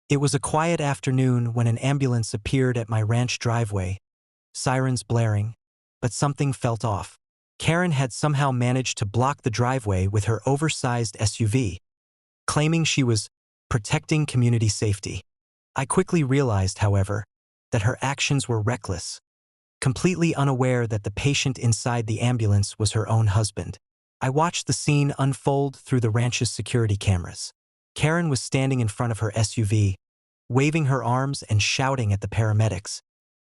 It was a quiet afternoon when an ambulance appeared at my ranch driveway, sirens blaring, but something felt off. Karen had somehow managed to block the driveway with her oversized SUV, claiming she was protecting community safety. I quickly realized, however, that her actions were reckless, completely unaware that the patient inside the ambulance was her own husband. I watched the scene unfold through the ranch's security cameras. Karen was standing in front of her SUV, waving her arms and shouting at the paramedics,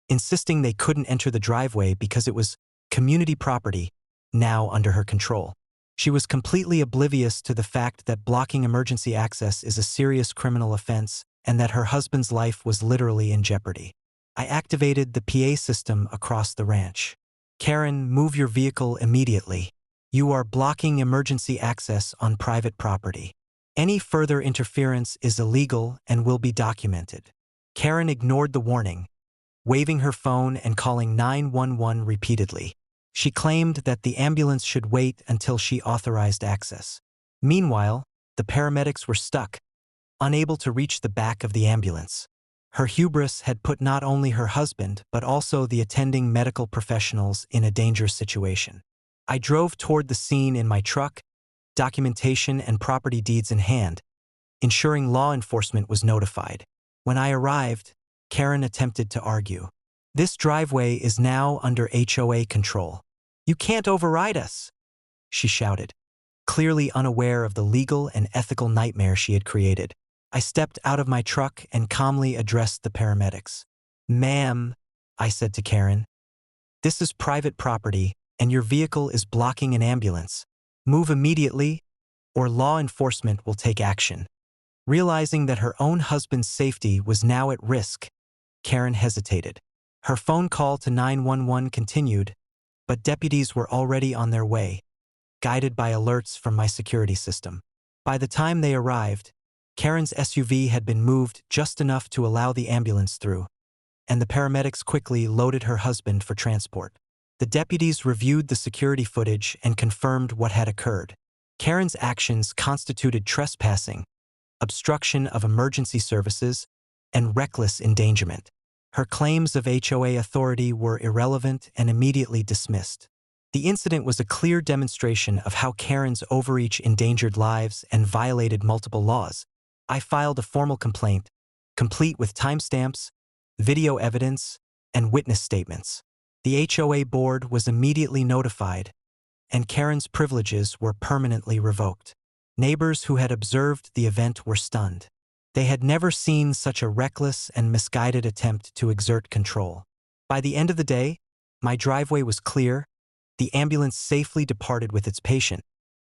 insisting they couldn't enter the driveway because it was community property, now under her control. She was completely oblivious to the fact that blocking emergency access is a serious criminal offense and that her husband's life was literally in jeopardy. I activated the PA system across the ranch. "Karen, move your vehicle immediately. You are blocking emergency access on private property. Any further interference is illegal and will be documented." Karen ignored the warning, waving her phone and calling 911 repeatedly. She claimed that the ambulance should wait until she authorized access. Meanwhile, the paramedics were stuck, unable to reach the back of the ambulance. Her hubris had put not only her husband but also the attending medical professionals in a dangerous situation. I drove toward the scene in my truck, documentation and property deeds in hand, ensuring law enforcement was notified. When I arrived, Karen attempted to argue. "This driveway is now under HOA control. You can't override us," she shouted, clearly unaware of the legal and ethical nightmare she had created. I stepped out of my truck and calmly addressed the paramedics. "Ma'am," I said to Karen, "this is private property and your vehicle is blocking an ambulance. Move immediately or law enforcement will take action." Realizing that her own husband's safety was now at risk, Karen hesitated. Her phone call to 911 continued, but deputies were already on their way, guided by alerts from my security system. By the time they arrived, Karen's SUV had been moved just enough to allow the ambulance through, and the paramedics quickly loaded her husband for transport. The deputies reviewed the security footage and confirmed what had occurred. Karen's actions constituted trespassing, obstruction of emergency services, and reckless endangerment. Her claims of HOA authority were irrelevant and immediately dismissed. The incident was a clear demonstration of how Karen's overreach endangered lives and violated multiple laws. I filed a formal complaint, complete with timestamps, video evidence, and witness statements. The HOA board was immediately notified, and Karen's privileges were permanently revoked. Neighbors who had observed the event were stunned. They had never seen such a reckless and misguided attempt to exert control. By the end of the day, my driveway was clear, the ambulance safely departed with its patient,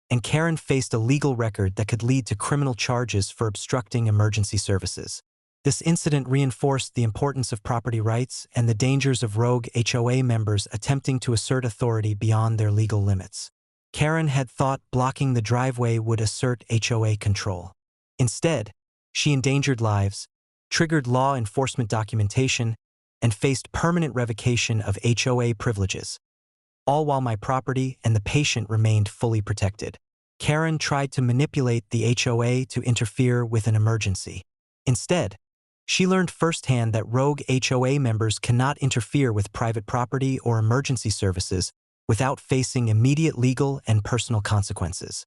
and Karen faced a legal record that could lead to criminal charges for obstructing emergency services. This incident reinforced the importance of property rights and the dangers of rogue HOA members attempting to assert authority beyond their legal limits. Karen had thought blocking the driveway would assert HOA control. Instead, she endangered lives, triggered law enforcement documentation, and faced permanent revocation of HOA privileges, all while my property and the patient remained fully protected. Karen tried to manipulate the HOA to interfere with an emergency. Instead, she learned firsthand that rogue HOA members cannot interfere with private property or emergency services without facing immediate legal and personal consequences.